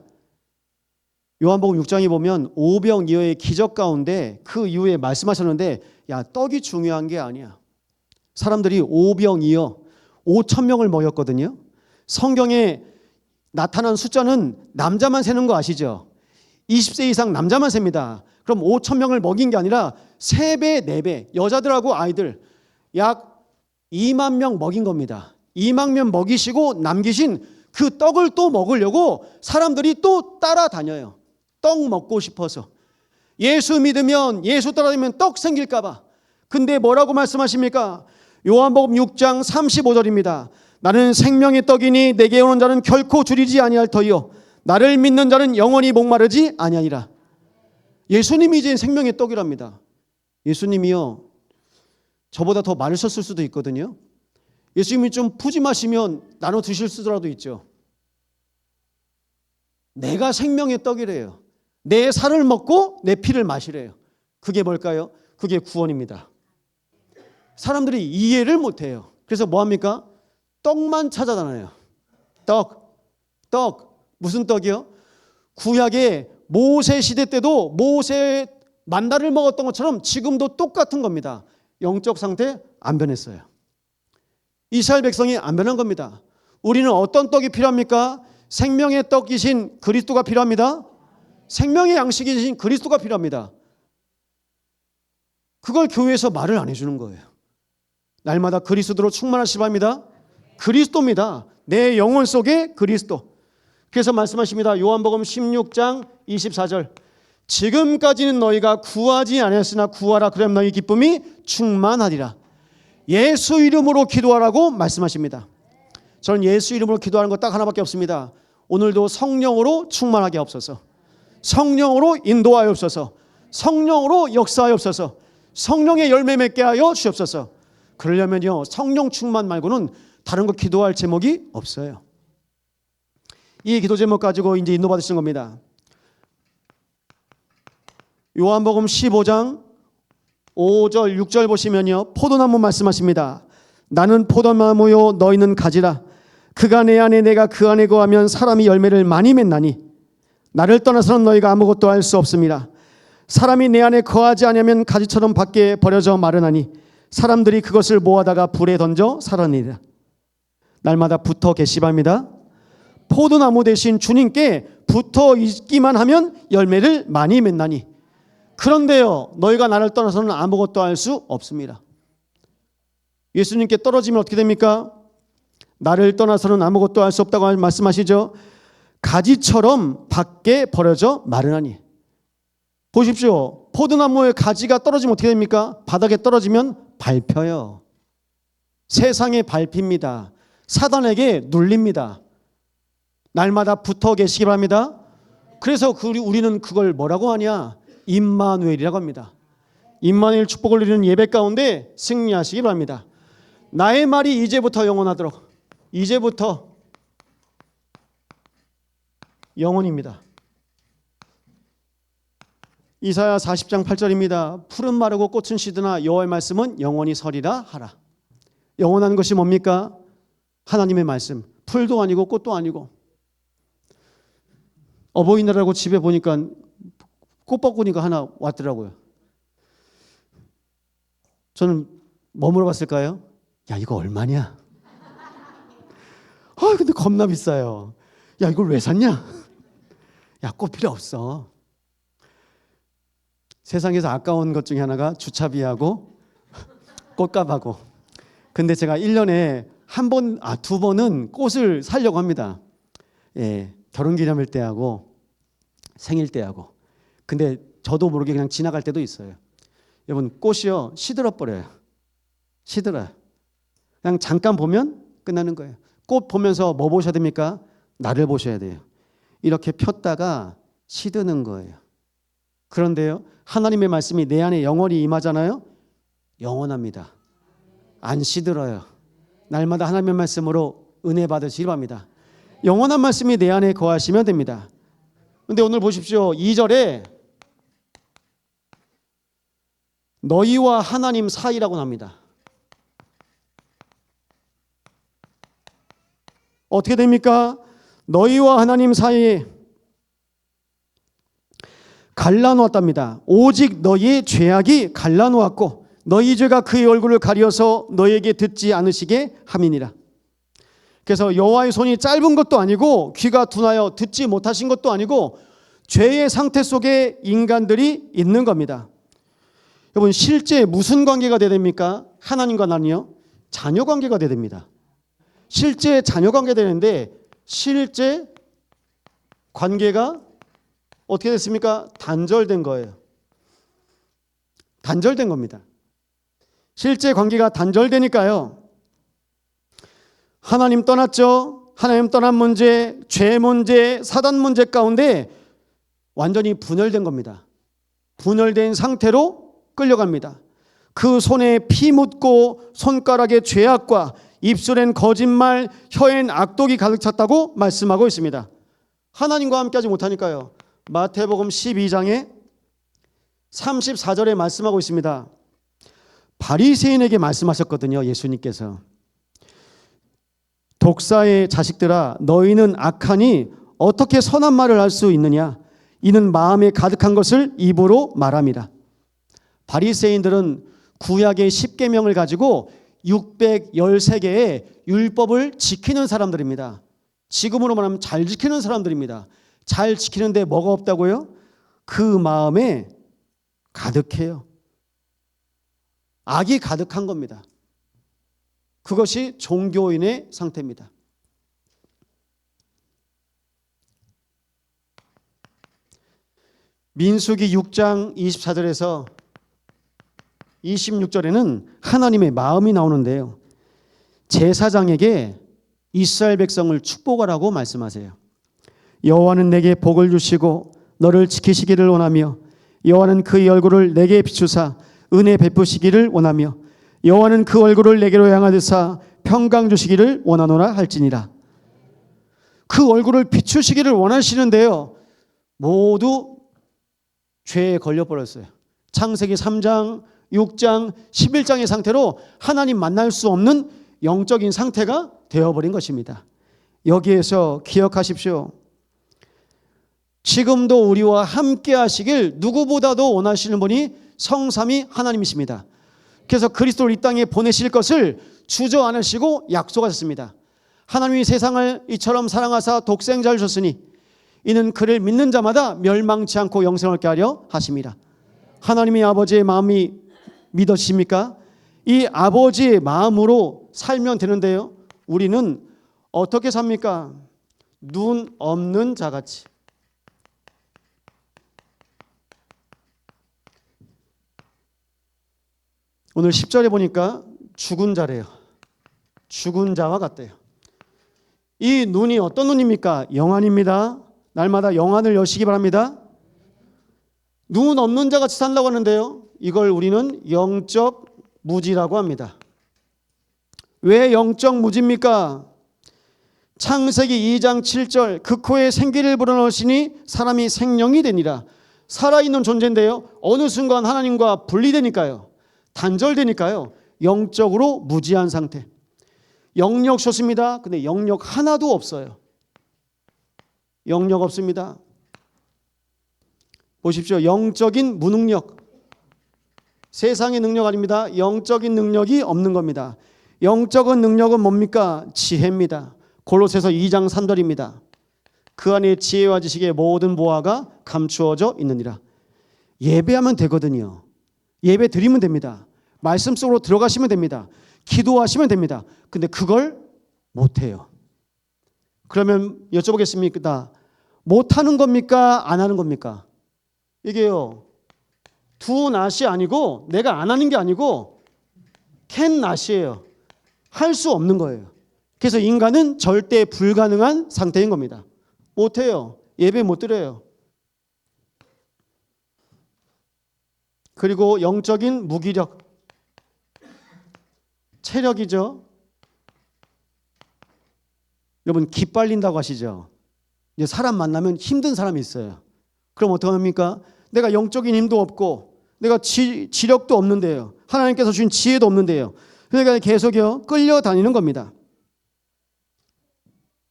요한복음 6장에 보면 오병이어의 기적 가운데 그 이후에 말씀하셨는데, 야, 떡이 중요한 게 아니야. 사람들이 오병이어 5,000명을 먹였거든요. 성경에 나타난 숫자는 남자만 세는 거 아시죠? 20세 이상 남자만 셉니다. 그럼 5,000명을 먹인 게 아니라 3배, 4배, 여자들하고 아이들 약 2만 명 먹인 겁니다. 2만 명 먹이시고 남기신 그 떡을 또 먹으려고 사람들이 또 따라다녀요. 떡 먹고 싶어서. 예수 믿으면, 예수 따라다니면 떡 생길까 봐. 근데 뭐라고 말씀하십니까? 요한복음 6장 35절입니다. 나는 생명의 떡이니 내게 오는 자는 결코 줄이지 아니할 터이요 나를 믿는 자는 영원히 목마르지 아니하리라. 예수님이 이제 생명의 떡이랍니다. 예수님이요, 저보다 더 마르셨을 수도 있거든요. 예수님이 좀 푸짐하시면 나눠 드실 수라도 있죠. 내가 생명의 떡이래요. 내 살을 먹고 내 피를 마시래요. 그게 뭘까요? 그게 구원입니다. 사람들이 이해를 못해요. 그래서 뭐합니까? 떡만 찾아다녀요. 떡. 무슨 떡이요? 구약의 모세 시대 때도 모세 만나를 먹었던 것처럼 지금도 똑같은 겁니다. 영적 상태 안 변했어요. 이스라엘 백성이 안 변한 겁니다. 우리는 어떤 떡이 필요합니까? 생명의 떡이신 그리스도가 필요합니다. 생명의 양식이신 그리스도가 필요합니다. 그걸 교회에서 말을 안 해주는 거예요. 날마다 그리스도로 충만하시기 바랍니다. 그리스도입니다. 내 영혼 속에 그리스도. 그래서 말씀하십니다. 요한복음 16장 24절. 지금까지는 너희가 구하지 않았으나 구하라 그럼 너희 기쁨이 충만하리라. 예수 이름으로 기도하라고 말씀하십니다. 저는 예수 이름으로 기도하는 거 딱 하나밖에 없습니다. 오늘도 성령으로 충만하게 하옵소서. 성령으로 인도하옵소서. 성령으로 역사하옵소서. 성령의 열매 맺게 하여 주옵소서. 그러려면요, 성령 충만 말고는 다른 거 기도할 제목이 없어요. 이 기도 제목 가지고 이제 인도받으시는 겁니다. 요한복음 15장 5절 6절 보시면요, 포도나무 말씀하십니다. 나는 포도나무요 너희는 가지라. 그가 내 안에 내가 그 안에 거하면 사람이 열매를 많이 맺나니 나를 떠나서는 너희가 아무것도 할 수 없습니다. 사람이 내 안에 거하지 않으면 가지처럼 밖에 버려져 마르나니 사람들이 그것을 모아다가 불에 던져 살아내리라. 날마다 붙어 계시 바랍니다. 포도나무 대신 주님께 붙어 있기만 하면 열매를 많이 맺나니. 그런데요, 너희가 나를 떠나서는 아무것도 할 수 없습니다. 예수님께 떨어지면 어떻게 됩니까? 나를 떠나서는 아무것도 할 수 없다고 말씀하시죠. 가지처럼 밖에 버려져 마르나니. 보십시오. 포도나무의 가지가 떨어지면 어떻게 됩니까? 바닥에 떨어지면 밟혀요. 세상에 밟힙니다. 사단에게 눌립니다. 날마다 붙어 계시기 바랍니다. 그래서 우리는 그걸 뭐라고 하냐? 임마누엘이라고 합니다. 임마누엘 축복을 누리는 예배 가운데 승리하시기 바랍니다. 나의 말이 이제부터 영원하도록. 이제부터 영원입니다. 이사야 40장 8절입니다. 푸른 마르고 꽃은 시드나 여호와의 말씀은 영원히 서리라 하라. 영원한 것이 뭡니까? 하나님의 말씀. 풀도 아니고 꽃도 아니고. 어버이날하고 집에 보니까 꽃바구니가 하나 왔더라고요. 저는 뭐 물어봤을까요? 야, 이거 얼마냐? 근데 겁나 비싸요. 야, 이걸 왜 샀냐? 야, 꽃 필요 없어. 세상에서 아까운 것 중에 하나가 주차비하고 꽃값하고. 근데 제가 1년에 한 번, 두 번은 꽃을 사려고 합니다. 예, 결혼기념일 때하고 생일 때하고. 근데 저도 모르게 그냥 지나갈 때도 있어요. 여러분, 꽃이요, 시들어버려요. 시들어요. 그냥 잠깐 보면 끝나는 거예요. 꽃 보면서 뭐 보셔야 됩니까? 나를 보셔야 돼요. 이렇게 폈다가 시드는 거예요. 그런데요, 하나님의 말씀이 내 안에 영원히 임하잖아요. 영원합니다. 안 시들어요. 날마다 하나님의 말씀으로 은혜 받으시기 바랍니다. 영원한 말씀이 내 안에 거하시면 됩니다. 그런데 오늘 보십시오. 2절에 너희와 하나님 사이라고 합니다. 어떻게 됩니까? 너희와 하나님 사이에 갈라놓았답니다. 오직 너희의 죄악이 갈라놓았고 너희 죄가 그의 얼굴을 가리어서 너희에게 듣지 않으시게 함이니라. 그래서 여호와의 손이 짧은 것도 아니고 귀가 둔하여 듣지 못하신 것도 아니고 죄의 상태 속에 인간들이 있는 겁니다. 여러분, 실제 무슨 관계가 돼야 됩니까? 하나님과 나는요, 자녀 관계가 돼야 됩니다. 실제 자녀 관계 되는데 실제 관계가 어떻게 됐습니까? 단절된 거예요. 단절된 겁니다. 실제 관계가 단절되니까요, 하나님 떠났죠. 하나님 떠난 문제, 죄 문제, 사단 문제 가운데 완전히 분열된 겁니다. 분열된 상태로 끌려갑니다. 그 손에 피 묻고 손가락에 죄악과 입술엔 거짓말, 혀엔 악독이 가득 찼다고 말씀하고 있습니다. 하나님과 함께하지 못하니까요. 마태복음 12장에 34절에 말씀하고 있습니다. 바리새인에게 말씀하셨거든요. 예수님께서 독사의 자식들아, 너희는 악하니 어떻게 선한 말을 할 수 있느냐? 이는 마음에 가득한 것을 입으로 말함이라. 바리새인들은 구약의 10계명을 가지고 613개의 율법을 지키는 사람들입니다. 지금으로 말하면 잘 지키는 사람들입니다. 잘 지키는데 뭐가 없다고요? 그 마음에 가득해요. 악이 가득한 겁니다. 그것이 종교인의 상태입니다. 민수기 6장 24절에서 26절에는 하나님의 마음이 나오는데요. 제사장에게 이스라엘 백성을 축복하라고 말씀하세요. 여호와는 내게 복을 주시고 너를 지키시기를 원하며 여호와는 그의 얼굴을 내게 비추사 은혜 베푸시기를 원하며 여호와는 그 얼굴을 내게로 향하사 평강 주시기를 원하노라 할지니라. 그 얼굴을 비추시기를 원하시는데요. 모두 죄에 걸려버렸어요. 창세기 3장, 6장, 11장의 상태로 하나님 만날 수 없는 영적인 상태가 되어버린 것입니다. 여기에서 기억하십시오. 지금도 우리와 함께 하시길 누구보다도 원하시는 분이 성삼위 하나님이십니다. 그래서 그리스도를 이 땅에 보내실 것을 주저안으시고 약속하셨습니다. 하나님이 세상을 이처럼 사랑하사 독생자를 주셨으니 이는 그를 믿는 자마다 멸망치 않고 영생을 얻게 하려 하심이라. 하나님의 아버지의 마음이 믿어지십니까? 이 아버지의 마음으로 살면 되는데요. 우리는 어떻게 삽니까? 눈 없는 자같이. 오늘 10절에 보니까 죽은 자래요. 죽은 자와 같대요. 이 눈이 어떤 눈입니까? 영안입니다. 날마다 영안을 여시기 바랍니다. 눈 없는 자같이 산다고 하는데요. 이걸 우리는 영적 무지라고 합니다. 왜 영적 무지입니까? 창세기 2장 7절 그 코에 생기를 불어넣으시니 사람이 생명이 되니라. 살아있는 존재인데요. 어느 순간 하나님과 분리되니까요. 단절되니까요. 영적으로 무지한 상태. 영역 좋습니다. 근데 영역 하나도 없어요. 영역 없습니다. 보십시오. 영적인 무능력. 세상의 능력 아닙니다. 영적인 능력이 없는 겁니다. 영적인 능력은 뭡니까? 지혜입니다. 골로새서 2장 3절입니다. 그 안에 지혜와 지식의 모든 보화가 감추어져 있느니라. 예배하면 되거든요. 예배 드리면 됩니다. 말씀 속으로 들어가시면 됩니다. 기도하시면 됩니다. 근데 그걸 못해요. 그러면 여쭤보겠습니다. 못하는 겁니까? 안 하는 겁니까? 이게요. 두 낫이 아니고 내가 안 하는 게 아니고 캔 낫이에요. 할 수 없는 거예요. 그래서 인간은 절대 불가능한 상태인 겁니다. 못해요. 예배 못 드려요. 그리고 영적인 무기력. 체력이죠. 여러분 기빨린다고 하시죠. 이제 사람 만나면 힘든 사람이 있어요. 그럼 어떡합니까? 내가 영적인 힘도 없고 내가 지력도 없는데요. 하나님께서 주신 지혜도 없는데요. 그러니까 계속요 끌려다니는 겁니다.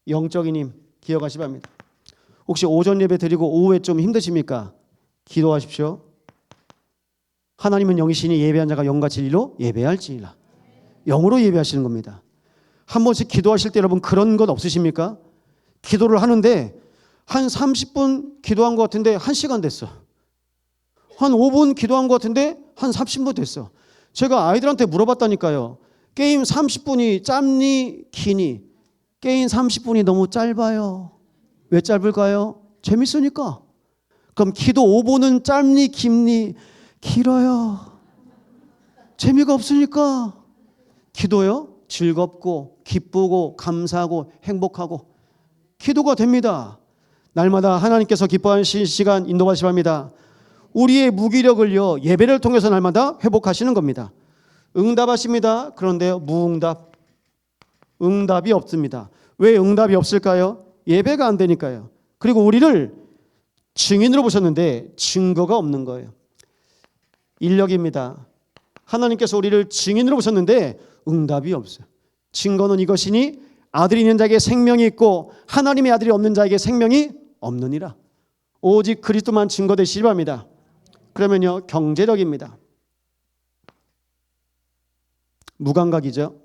영적인 힘 기억하시 바랍니다. 혹시 오전 예배 드리고 오후에 좀 힘드십니까? 기도하십시오. 하나님은 영이시니 예배한 자가 영과 진리로 예배할지니라. 영으로 예배하시는 겁니다. 한 번씩 기도하실 때 여러분 그런 것 없으십니까? 기도를 하는데 한 30분 기도한 것 같은데 1시간 됐어. 한 5분 기도한 것 같은데 한 30분 됐어. 제가 아이들한테 물어봤다니까요. 게임 30분이 짧니 기니? 게임 30분이 너무 짧아요. 왜 짧을까요? 재밌으니까. 그럼 기도 5분은 짧니 깊니? 길어요. 재미가 없으니까. 기도요? 즐겁고 기쁘고 감사하고 행복하고 기도가 됩니다. 날마다 하나님께서 기뻐하시는 시간 인도하시 바랍니다. 우리의 무기력을요 예배를 통해서 날마다 회복하시는 겁니다. 응답하십니다. 그런데요 무응답. 응답이 없습니다. 왜 응답이 없을까요? 예배가 안 되니까요. 그리고 우리를 증인으로 보셨는데 증거가 없는 거예요. 인력입니다. 하나님께서 우리를 증인으로 보셨는데 응답이 없어요. 증거는 이것이니 아들이 있는 자에게 생명이 있고 하나님의 아들이 없는 자에게 생명이 없느니라. 오직 그리스도만 증거되시기 바랍니다. 그러면요, 경제력입니다. 무감각이죠.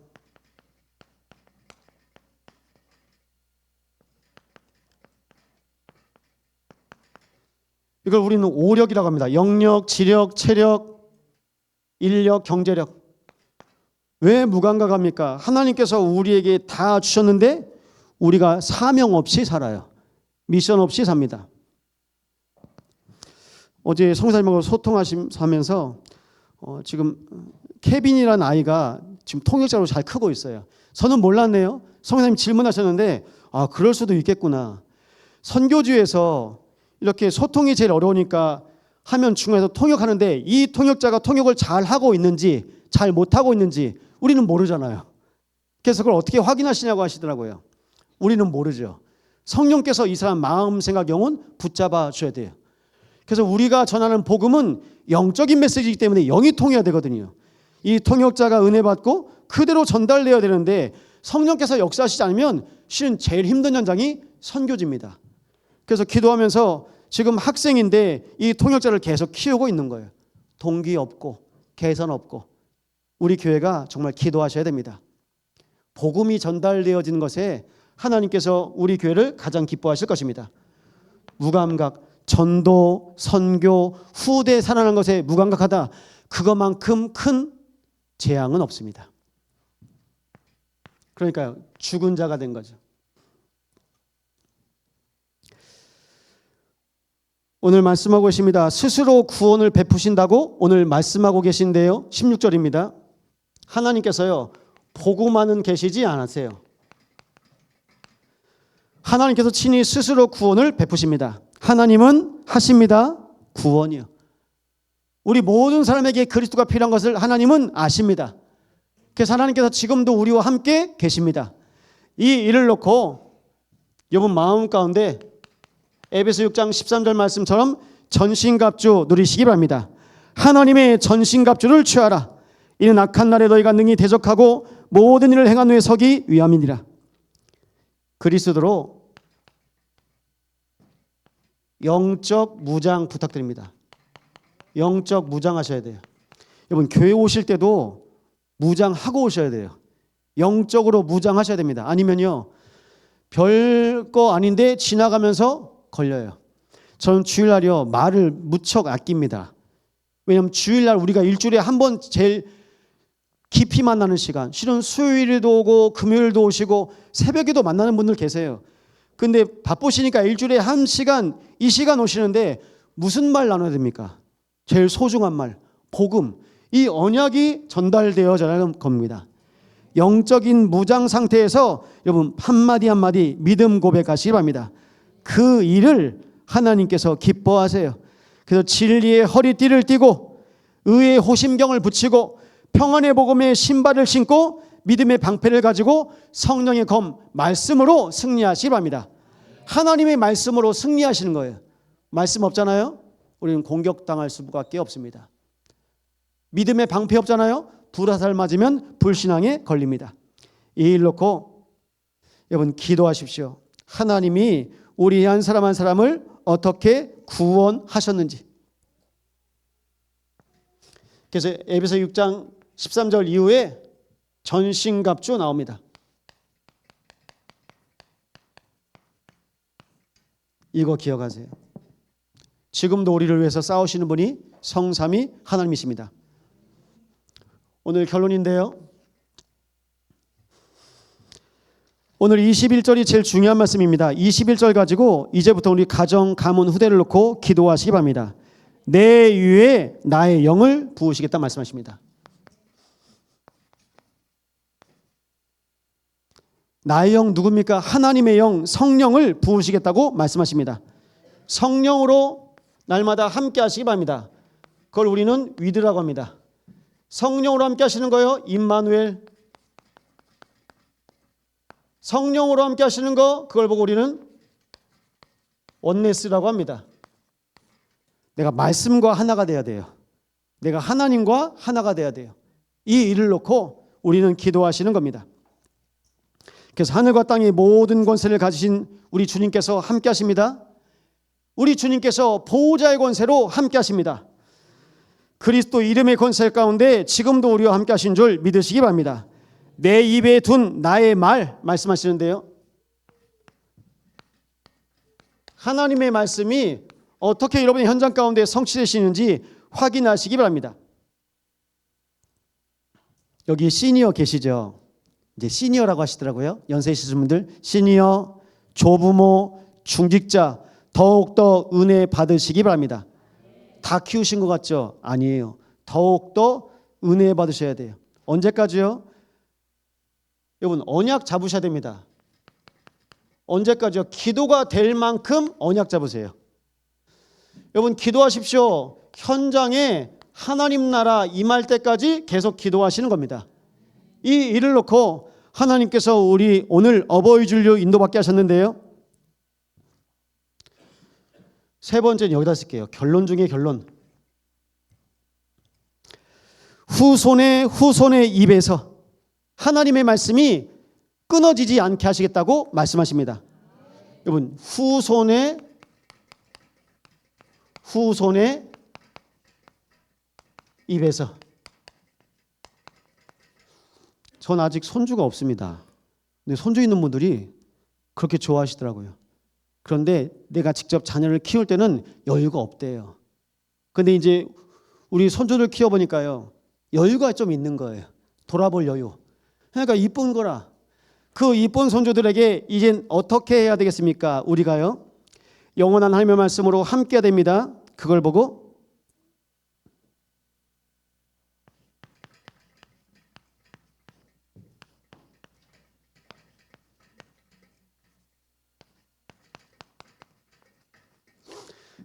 이걸 우리는 오력이라고 합니다. 영력, 지력, 체력, 인력, 경제력. 왜 무감각합니까? 하나님께서 우리에게 다 주셨는데 우리가 사명 없이 살아요. 미션 없이 삽니다. 어제 성사님하고 소통하면서 지금 케빈이라는 아이가 지금 통역자로 잘 크고 있어요. 저는 몰랐네요. 성사님 질문하셨는데 그럴 수도 있겠구나. 선교주에서 이렇게 소통이 제일 어려우니까 하면 중간에서 통역하는데 이 통역자가 통역을 잘 하고 있는지 잘 못하고 있는지 우리는 모르잖아요. 그래서 그걸 어떻게 확인하시냐고 하시더라고요. 우리는 모르죠. 성령께서 이 사람 마음, 생각, 영혼 붙잡아 줘야 돼요. 그래서 우리가 전하는 복음은 영적인 메시지이기 때문에 영이 통해야 되거든요. 이 통역자가 은혜 받고 그대로 전달되어야 되는데 성령께서 역사하시지 않으면 실은 제일 힘든 현장이 선교지입니다. 그래서 기도하면서 지금 학생인데 이 통역자를 계속 키우고 있는 거예요. 동기 없고 개선 없고. 우리 교회가 정말 기도하셔야 됩니다. 복음이 전달되어지는 것에 하나님께서 우리 교회를 가장 기뻐하실 것입니다. 무감각, 전도, 선교, 후대 살아나는 것에 무감각하다. 그것만큼 큰 재앙은 없습니다. 그러니까요, 죽은 자가 된 거죠. 오늘 말씀하고 계십니다. 스스로 구원을 베푸신다고 오늘 말씀하고 계신데요. 16절입니다. 하나님께서요, 보고만은 계시지 않으세요. 하나님께서 친히 스스로 구원을 베푸십니다. 하나님은 하십니다. 구원이요. 우리 모든 사람에게 그리스도가 필요한 것을 하나님은 아십니다. 그래서 하나님께서 지금도 우리와 함께 계십니다. 이 일을 놓고 여러분 마음 가운데 에베소 6장 13절 말씀처럼 전신갑주 누리시기 바랍니다. 하나님의 전신갑주를 취하라. 이는 악한 날에 너희가 능히 대적하고 모든 일을 행한 후에 서기 위함이니라. 그리스도로 영적 무장 부탁드립니다. 영적 무장하셔야 돼요. 여러분 교회 오실 때도 무장하고 오셔야 돼요. 영적으로 무장하셔야 됩니다. 아니면요, 별거 아닌데 지나가면서 걸려요. 저는 주일날이요, 말을 무척 아낍니다. 왜냐하면 주일날 우리가 일주일에 한 번 제일 깊이 만나는 시간, 실은 수요일도 오고 금요일도 오시고 새벽에도 만나는 분들 계세요. 근데 바쁘시니까 일주일에 한 시간, 이 시간 오시는데 무슨 말 나눠야 됩니까? 제일 소중한 말, 복음. 이 언약이 전달되어져야 겁니다. 영적인 무장 상태에서 여러분 한마디 한마디 믿음 고백하시기 바랍니다. 그 일을 하나님께서 기뻐하세요. 그래서 진리의 허리띠를 띠고 의의 호심경을 붙이고 평안의 복음의 신발을 신고 믿음의 방패를 가지고 성령의 검 말씀으로 승리하시기 바랍니다. 하나님의 말씀으로 승리하시는 거예요. 말씀 없잖아요? 우리는 공격당할 수밖에 없습니다. 믿음의 방패 없잖아요? 불화살 맞으면 불신앙에 걸립니다. 이 일 놓고 여러분 기도하십시오. 하나님이 우리 한 사람 한 사람을 어떻게 구원하셨는지. 그래서 에베소 6장 13절 이후에 전신갑주 나옵니다. 이거 기억하세요. 지금도 우리를 위해서 싸우시는 분이 성삼위 하나님이십니다. 오늘 결론인데요. 오늘 21절이 제일 중요한 말씀입니다. 21절 가지고 이제부터 우리 가정, 가문, 후대를 놓고 기도하시기 바랍니다. 내 위에 나의 영을 부으시겠다 말씀하십니다. 나의 영 누굽니까? 하나님의 영, 성령을 부으시겠다고 말씀하십니다. 성령으로 날마다 함께 하시기 바랍니다. 그걸 우리는 위드라고 합니다. 성령으로 함께 하시는 거요, 임마누엘. 성령으로 함께 하시는 거, 그걸 보고 우리는 원네스라고 합니다. 내가 말씀과 하나가 돼야 돼요. 내가 하나님과 하나가 돼야 돼요. 이 일을 놓고 우리는 기도하시는 겁니다. 그래서 하늘과 땅의 모든 권세를 가지신 우리 주님께서 함께 하십니다. 우리 주님께서 보호자의 권세로 함께 하십니다. 그리스도 이름의 권세 가운데 지금도 우리와 함께 하신 줄 믿으시기 바랍니다. 내 입에 둔 나의 말 말씀하시는데요. 하나님의 말씀이 어떻게 여러분의 현장 가운데 성취되시는지 확인하시기 바랍니다. 여기 시니어 계시죠? 이제 시니어라고 하시더라고요. 연세 있으신 분들 시니어, 조부모, 중직자 더욱더 은혜 받으시기 바랍니다. 다 키우신 것 같죠? 아니에요. 더욱더 은혜 받으셔야 돼요. 언제까지요? 여러분 언약 잡으셔야 됩니다. 언제까지요? 기도가 될 만큼 언약 잡으세요. 여러분 기도하십시오. 현장에 하나님 나라 임할 때까지 계속 기도하시는 겁니다. 이 일을 놓고 하나님께서 우리 오늘 어버이 주일로 인도받게 하셨는데요. 세 번째는 여기다 쓸게요. 결론 중에 결론. 후손의 입에서 하나님의 말씀이 끊어지지 않게 하시겠다고 말씀하십니다. 여러분 후손의 입에서. 전 아직 손주가 없습니다. 근데 손주 있는 분들이 그렇게 좋아하시더라고요. 그런데 내가 직접 자녀를 키울 때는 여유가 없대요. 근데 이제 우리 손주를 키워보니까요, 여유가 좀 있는 거예요. 돌아볼 여유. 그러니까 이쁜 거라. 그 이쁜 손주들에게 이젠 어떻게 해야 되겠습니까? 우리가요, 영원한 하나님의 말씀으로 함께 해야 됩니다. 그걸 보고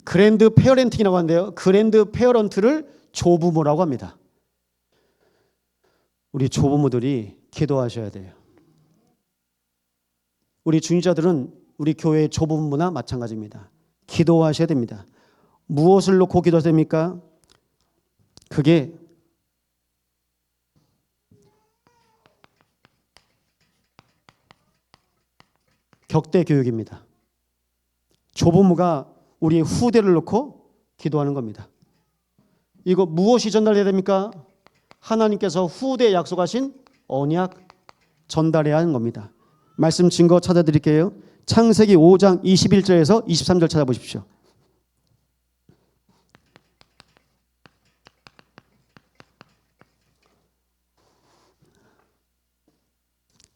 그랜드 페어렌팅이라고 하는데요. 그랜드 페어런트를 조부모라고 합니다. 우리 조부모들이 기도하셔야 돼요. 우리 중직자들은 우리 교회의 조부모나 마찬가지입니다. 기도하셔야 됩니다. 무엇을 놓고 기도해야 됩니까? 그게 격대 교육입니다. 조부모가 우리의 후대를 놓고 기도하는 겁니다. 이거 무엇이 전달해야 됩니까? 하나님께서 후대에 약속하신 언약 전달해야 하는 겁니다. 말씀 증거 찾아드릴게요. 창세기 5장 21절에서 23절 찾아보십시오.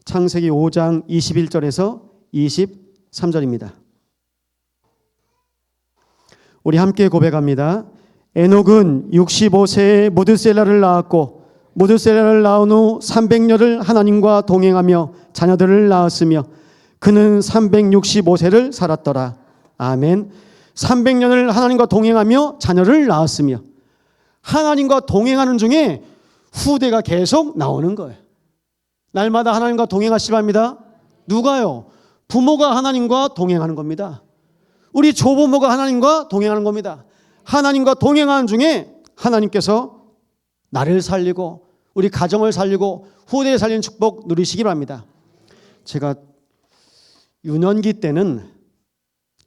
창세기 5장 21절에서 23절입니다. 우리 함께 고백합니다. 에녹은 65세에 무드셀라를 낳았고 무드셀라를 낳은 후 300년을 하나님과 동행하며 자녀들을 낳았으며 그는 365세를 살았더라. 아멘. 300년을 하나님과 동행하며 자녀를 낳았으며, 하나님과 동행하는 중에 후대가 계속 나오는 거예요. 날마다 하나님과 동행하시기 바랍니다. 누가요? 부모가 하나님과 동행하는 겁니다. 우리 조부모가 하나님과 동행하는 겁니다. 하나님과 동행하는 중에 하나님께서 나를 살리고 우리 가정을 살리고 후대에 살리는 축복 누리시기 바랍니다. 제가 유년기 때는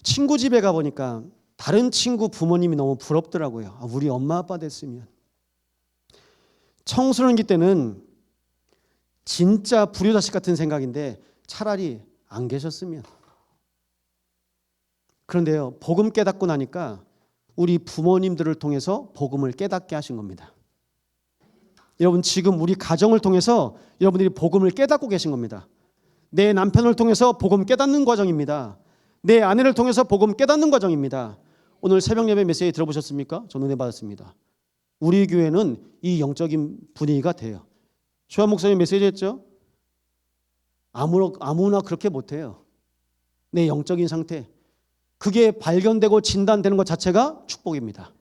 친구 집에 가보니까 다른 친구 부모님이 너무 부럽더라고요. 우리 엄마 아빠 됐으면. 청소년기 때는 진짜 불효자식 같은 생각인데 차라리 안 계셨으면. 그런데요, 복음 깨닫고 나니까 우리 부모님들을 통해서 복음을 깨닫게 하신 겁니다. 여러분 지금 우리 가정을 통해서 여러분들이 복음을 깨닫고 계신 겁니다. 내 남편을 통해서 복음 깨닫는 과정입니다. 내 아내를 통해서 복음 깨닫는 과정입니다. 오늘 새벽 예배 메시지 들어보셨습니까? 저는 은혜 받았습니다. 우리 교회는 이 영적인 분위기가 돼요. 조한 목사님 메시지 했죠? 아무나 그렇게 못해요. 내 영적인 상태, 그게 발견되고 진단되는 것 자체가 축복입니다.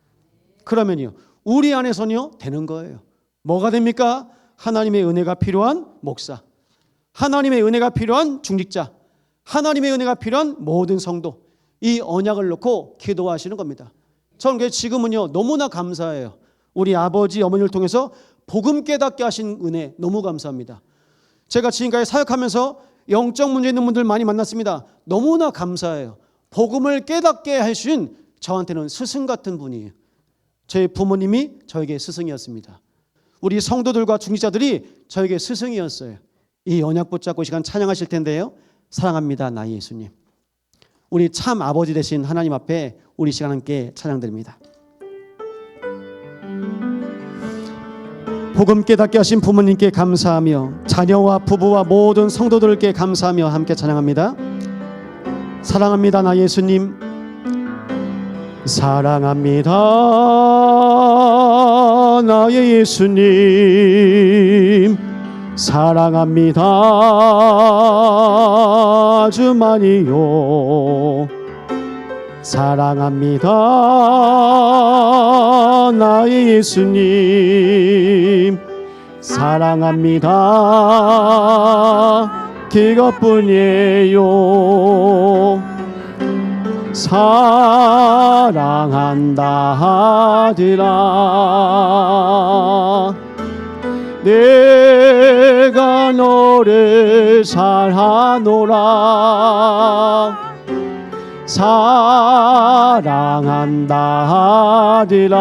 그러면요, 우리 안에서는요 되는 거예요. 뭐가 됩니까? 하나님의 은혜가 필요한 목사, 하나님의 은혜가 필요한 중직자, 하나님의 은혜가 필요한 모든 성도, 이 언약을 놓고 기도하시는 겁니다. 저는 지금은요 너무나 감사해요. 우리 아버지 어머니를 통해서 복음 깨닫게 하신 은혜 너무 감사합니다. 제가 지금까지 사역하면서 영적 문제 있는 분들 많이 만났습니다. 너무나 감사해요. 복음을 깨닫게 하신 저한테는 스승 같은 분이에요. 제 부모님이 저에게 스승이었습니다. 우리 성도들과 중직자들이 저에게 스승이었어요. 이 언약 붙잡고 이 시간 찬양하실 텐데요. 사랑합니다 나의 예수님. 우리 참 아버지 되신 하나님 앞에 우리 시간 함께 찬양드립니다. 복음 깨닫게 하신 부모님께 감사하며 자녀와 부부와 모든 성도들께 감사하며 함께 찬양합니다. 사랑합니다 나의 예수님. 사랑합니다 나의 예수님. 사랑합니다 아주 많이요. 사랑합니다 나의 예수님. 사랑합니다 그것뿐이에요. 사랑한다 하더라. 내가 너를 사랑하노라. 사랑한다 하더라.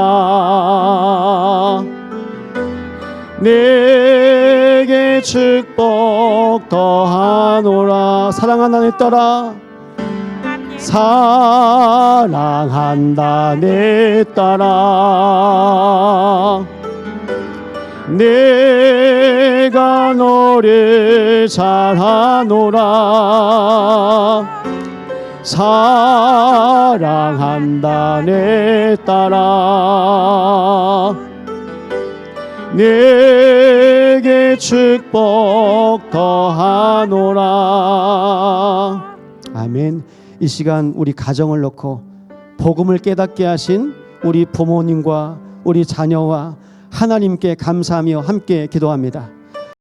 내게 축복 더하노라. 사랑한다 내 딸아. 사랑한다 내 딸아. 내가 너를 사랑하노라. 사랑한다 내 딸아. 내게 축복 더하노라. 아멘. 이 시간 우리 가정을 놓고 복음을 깨닫게 하신 우리 부모님과 우리 자녀와 하나님께 감사하며 함께 기도합니다.